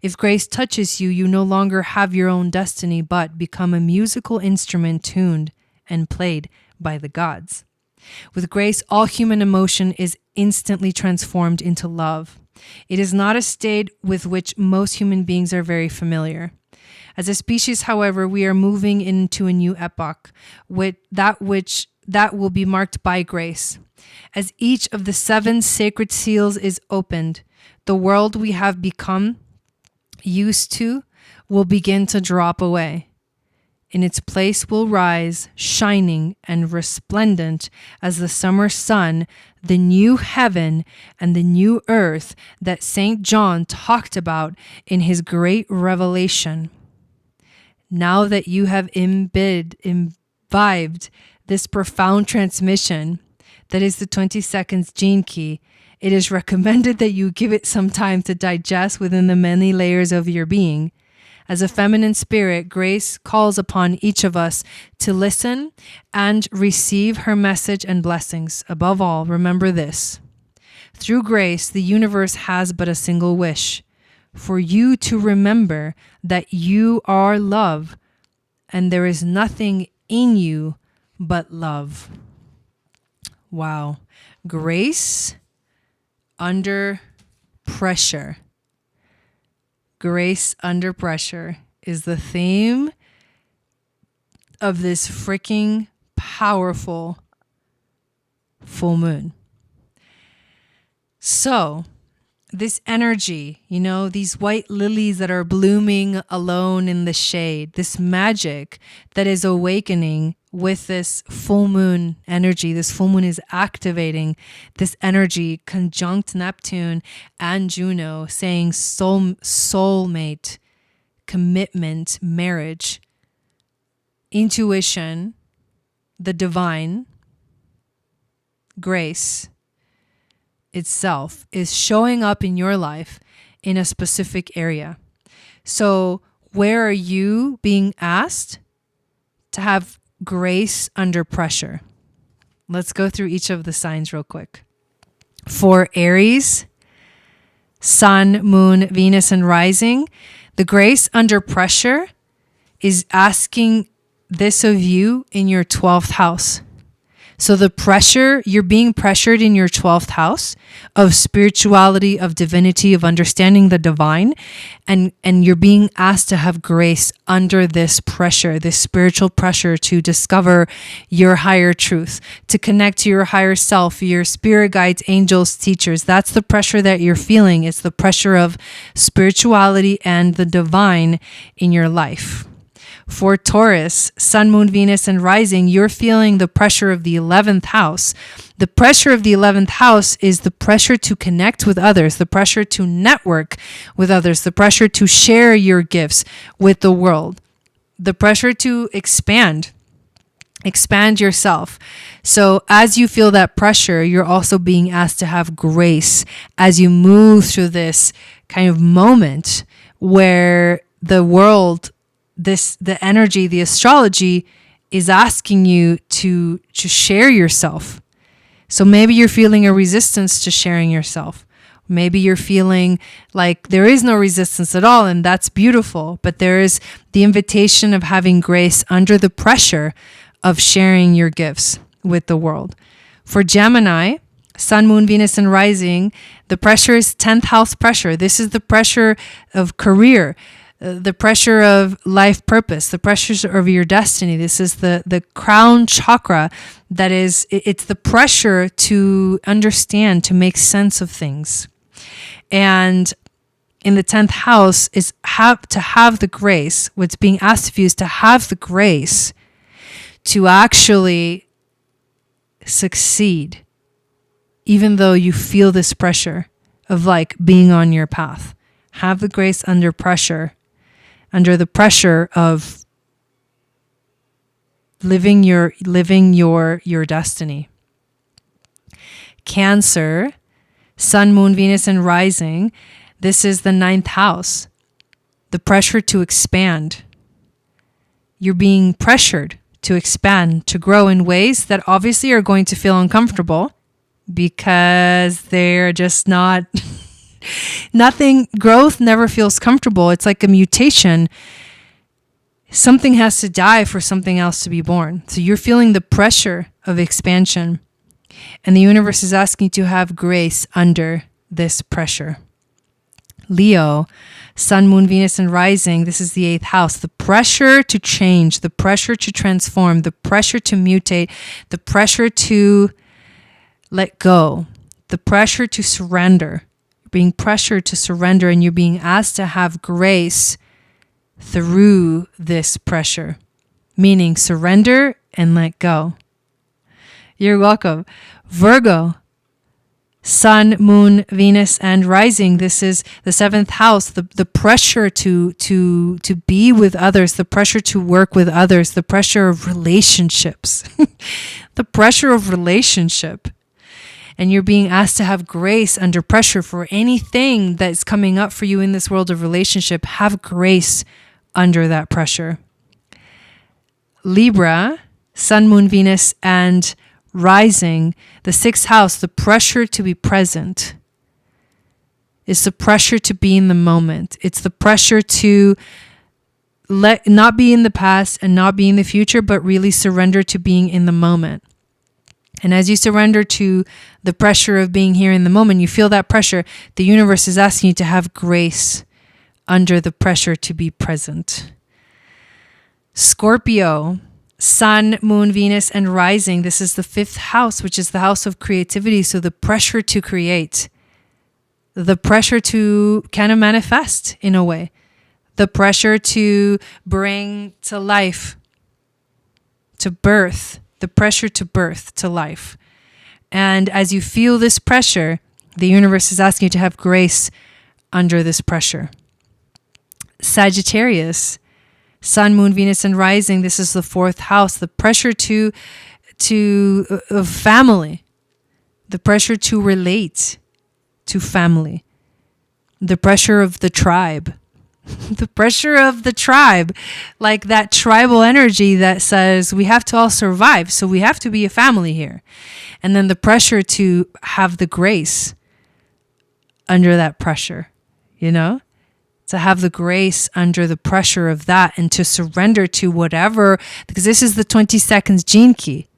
If grace touches you, you no longer have your own destiny, but become a musical instrument tuned and played by the gods. With grace, all human emotion is instantly transformed into love. It is not a state with which most human beings are very familiar. As a species, however, we are moving into a new epoch, with that will be marked by grace. As each of the 7 sacred seals is opened, the world we have become used to will begin to drop away. In its place will rise, shining and resplendent as the summer sun, the new heaven and the new earth that St. John talked about in his great revelation. Now that you have imbibed this profound transmission, that is the 22nd gene key, it is recommended that you give it some time to digest within the many layers of your being. As a feminine spirit, grace calls upon each of us to listen and receive her message and blessings. Above all, remember this. Through grace, the universe has but a single wish: for you to remember that you are love and there is nothing in you but love. Wow. Grace under pressure. Grace under pressure is the theme of this freaking powerful full moon. So, this energy, you know, these white lilies that are blooming alone in the shade, this magic that is awakening with this full moon energy. This full moon is activating this energy conjunct Neptune and Juno, saying soulmate, commitment, marriage, intuition, the divine, grace itself is showing up in your life in a specific area. So where are you being asked to have grace under pressure? Let's go through each of the signs real quick. For Aries, Sun, Moon, Venus, and Rising, the grace under pressure is asking this of you in your 12th house. So the pressure, you're being pressured in your 12th house of spirituality, of divinity, of understanding the divine. And you're being asked to have grace under this pressure, this spiritual pressure to discover your higher truth, to connect to your higher self, your spirit guides, angels, teachers. That's the pressure that you're feeling. It's the pressure of spirituality and the divine in your life. For Taurus, Sun, Moon, Venus, and Rising, you're feeling the pressure of the 11th house. The pressure of the 11th house is the pressure to connect with others, the pressure to network with others, the pressure to share your gifts with the world, the pressure to expand yourself. So as you feel that pressure, you're also being asked to have grace as you move through this kind of moment where the world, the energy, the astrology is asking you to share yourself. So maybe you're feeling a resistance to sharing yourself. Maybe you're feeling like there is no resistance at all, and that's beautiful. But there is the invitation of having grace under the pressure of sharing your gifts with the world. For Gemini, Sun, Moon, Venus, and Rising, the pressure is 10th house pressure. This is the pressure of career, the pressure of life purpose, the pressures of your destiny. This is the crown chakra. That is, it's the pressure to understand, to make sense of things. And in the 10th house is to have the grace. What's being asked of you is to have the grace to actually succeed, even though you feel this pressure of like being on your path. Have the grace under pressure, under the pressure of living your destiny. Cancer, Sun, Moon, Venus, and Rising. This is the 9th house. The pressure to expand. You're being pressured to expand, to grow in ways that obviously are going to feel uncomfortable because they're just not growth never feels comfortable. It's like a mutation. Something has to die for something else to be born. So you're feeling the pressure of expansion. And the universe is asking you to have grace under this pressure. Leo, Sun, Moon, Venus, and Rising. This is the 8th house. The pressure to change, the pressure to transform, the pressure to mutate, the pressure to let go, the pressure to surrender. You're being pressured to surrender, and you're being asked to have grace through this pressure, meaning surrender and let go. You're welcome. Virgo, Sun, Moon, Venus, and Rising. This is the 7th house. The pressure to be with others, the pressure to work with others, the pressure of relationships, the pressure of relationship. And you're being asked to have grace under pressure for anything that's coming up for you in this world of relationship. Have grace under that pressure. Libra, Sun, Moon, Venus, and Rising, the 6th house, the pressure to be present. It's the pressure to be in the moment. It's the pressure to not be in the past and not be in the future, but really surrender to being in the moment. And as you surrender to the pressure of being here in the moment, you feel that pressure. The universe is asking you to have grace under the pressure to be present. Scorpio, Sun, Moon, Venus, and rising. This is the 5th house, which is the house of creativity. So the pressure to create, the pressure to kind of manifest in a way, the pressure to bring to life, to birth, the pressure to birth to life. And as you feel this pressure, the universe is asking you to have grace under this pressure. Sagittarius, Sun, Moon, Venus, and rising. This is the 4th house. The pressure to family, the pressure to relate to family, the pressure of the tribe, the pressure of the tribe, like that tribal energy that says we have to all survive, so we have to be a family here. And then the pressure to have the grace under that pressure, you know? To have the grace under the pressure of that and to surrender to whatever, because this is the 22nd gene key.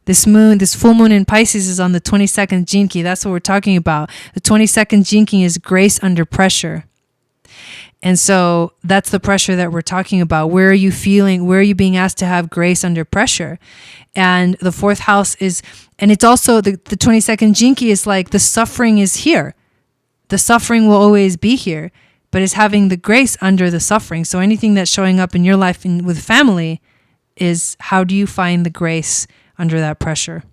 This full moon in Pisces is on the 22nd gene key. That's what we're talking about. The 22nd gene key is grace under pressure. And so that's the pressure that we're talking about. Where are you feeling? Where are you being asked to have grace under pressure? And the 4th house is, and it's also the 22nd gene key is like the suffering is here. The suffering will always be here, but it's having the grace under the suffering. So anything that's showing up in your life with family is how do you find the grace under that pressure?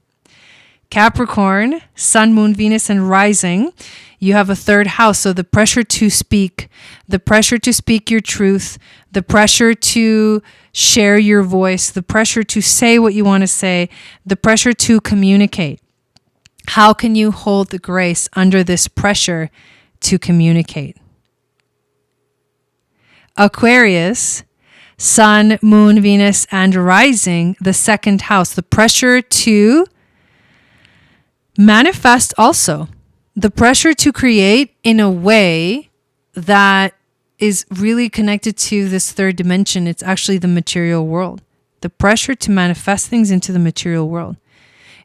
Capricorn, Sun, Moon, Venus, and rising. You have a 3rd house. So the pressure to speak your truth, the pressure to share your voice, the pressure to say what you want to say, the pressure to communicate. How can you hold the grace under this pressure to communicate? Aquarius, Sun, Moon, Venus, and rising, the 2nd house. The pressure to manifest also. The pressure to create in a way that is really connected to this 3rd dimension. It's actually the material world. The pressure to manifest things into the material world.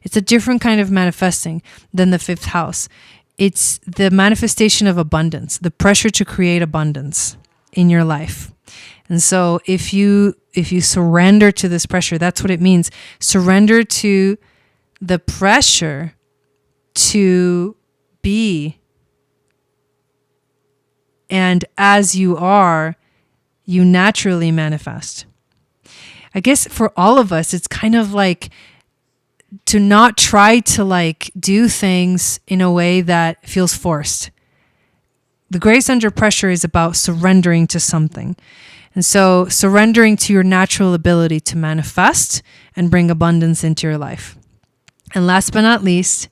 It's a different kind of manifesting than the 5th house. It's the manifestation of abundance, the pressure to create abundance in your life. And so if you surrender to this pressure, that's what it means. Surrender to the pressure to be. And as you are, you naturally manifest. I guess for all of us, it's kind of like to not try to like do things in a way that feels forced. The grace under pressure is about surrendering to something. And so surrendering to your natural ability to manifest and bring abundance into your life. And last but not least,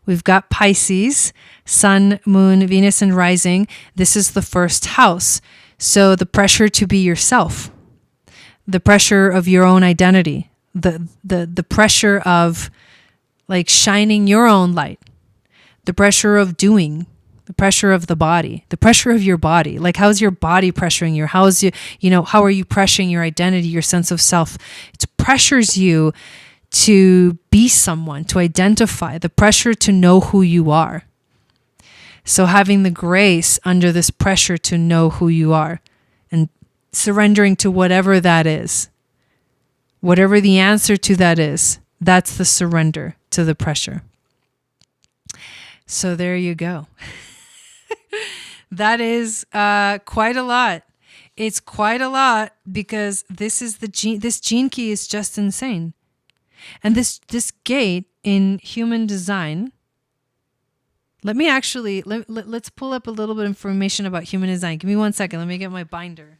we've got Pisces, Sun, Moon, Venus, and rising. This is the 1st house. So the pressure to be yourself, the pressure of your own identity, the pressure of like shining your own light, the pressure of doing, the pressure of the body, the pressure of your body. Like how's your body pressuring you? How are you pressuring your identity, your sense of self? It pressures you to be someone, to identify, the pressure to know who you are. So having the grace under this pressure to know who you are and surrendering to whatever that is, whatever the answer to that is, that's the surrender to the pressure. So there you go. That is quite a lot. It's quite a lot because this gene key is just insane. And this gate in human design, let's pull up a little bit of information about human design. Give me 1 second. Let me get my binder.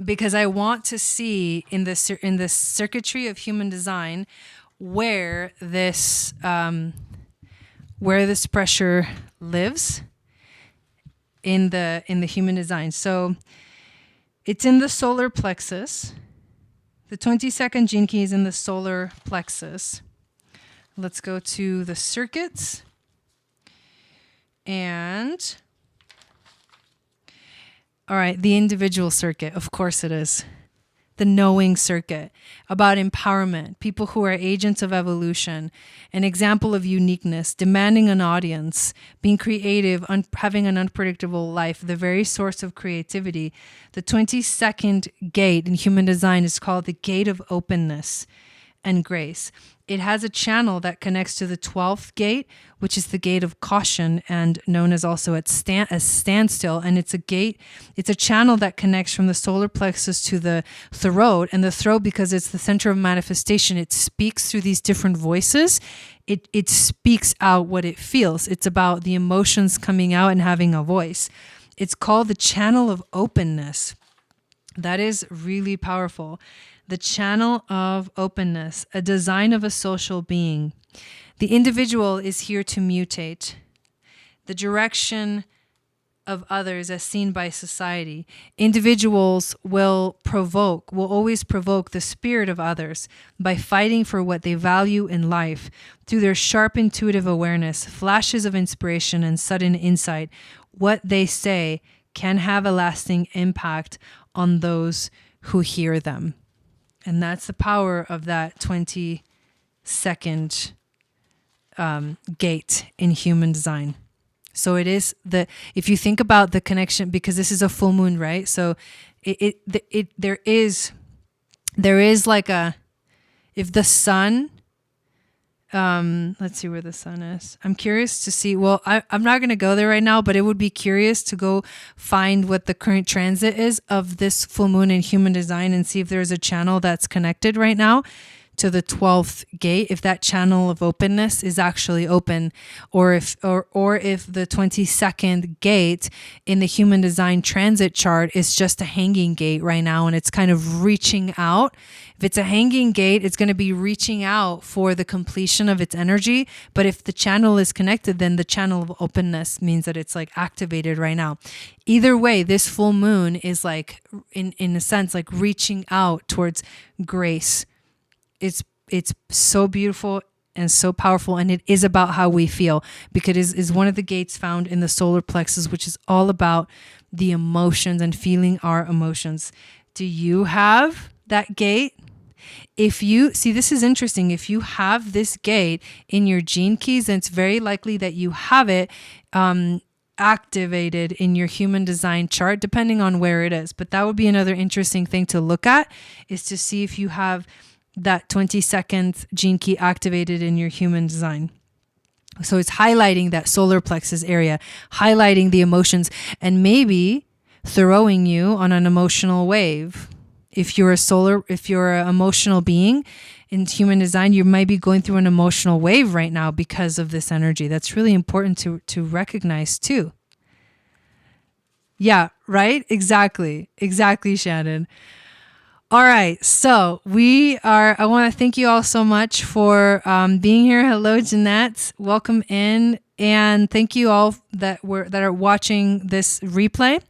Because I want to see in the circuitry of human design where this pressure lives in the human design. So it's in the solar plexus. The 22nd gene key is in the solar plexus. Let's go to the circuits. And, all right, the individual circuit, of course it is. The knowing circuit, about empowerment, people who are agents of evolution, an example of uniqueness, demanding an audience, being creative, having an unpredictable life, the very source of creativity. The 22nd gate in human design is called the gate of openness and grace. It has a channel that connects to the 12th gate, which is the gate of caution and known as also as standstill. And it's a channel that connects from the solar plexus to the throat. And the throat, because it's the center of manifestation, it speaks through these different voices. It speaks out what it feels. It's about the emotions coming out and having a voice. It's called the channel of openness. That is really powerful. The channel of openness, a design of a social being. The individual is here to mutate the direction of others as seen by society. Individuals will always provoke the spirit of others by fighting for what they value in life through their sharp intuitive awareness, flashes of inspiration and sudden insight. What they say can have a lasting impact on those who hear them. And that's the power of that 22nd gate in human design. So it is if you think about the connection, because this is a full moon, right? So there is like if the sun, let's see where the sun is. I'm curious to see, well, I'm not going to go there right now, but it would be curious to go find what the current transit is of this full moon in human design and see if there's a channel that's connected right now to the 12th gate, if that channel of openness is actually open, or if the 22nd gate in the human design transit chart is just a hanging gate right now and it's kind of reaching out. If it's a hanging gate, it's going to be reaching out for the completion of its energy. But if the channel is connected, then the channel of openness means that it's like activated right now. Either way, this full moon is like, in a sense, like reaching out towards grace. It's so beautiful and so powerful, and it is about how we feel, because it is one of the gates found in the solar plexus, which is all about the emotions and feeling our emotions. Do you have that gate? If you see, this is interesting. If you have this gate in your gene keys, then it's very likely that you have it activated in your human design chart, depending on where it is. But that would be another interesting thing to look at, is to see if you have that 22nd gene key activated in your human design. So it's highlighting that solar plexus area, highlighting the emotions, and maybe throwing you on an emotional wave. If you're an emotional being in human design, you might be going through an emotional wave right now because of this energy. That's really important to recognize too. Yeah, right? Exactly, Shannon. All right, so I want to thank you all so much for being here. Hello, Jeanette. Welcome in. And thank you all that are watching this replay.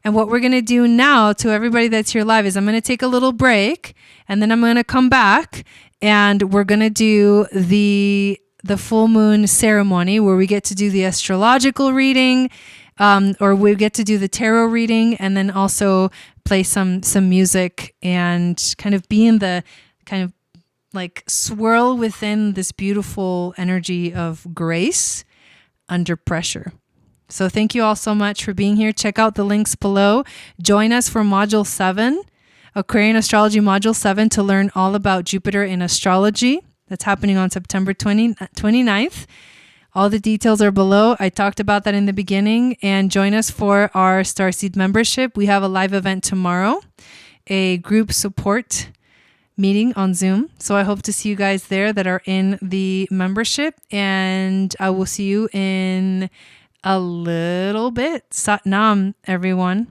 And what we're going to do now, to everybody that's here live, is I'm going to take a little break, and then I'm going to come back, and we're going to do the full moon ceremony, where we get to do the astrological reading, or we get to do the tarot reading, and then also play some music and kind of be in the kind of like swirl within this beautiful energy of grace under pressure. So thank you all so much for being here. Check out the links below. Join us for Module 7, Aquarian Astrology Module 7, to learn all about Jupiter in astrology. That's happening on September 29th. All the details are below. I talked about that in the beginning. And join us for our STARSEED membership. We have a live event tomorrow, a group support meeting on Zoom. So I hope to see you guys there that are in the membership. And I will see you in a little bit. Sat Nam, everyone.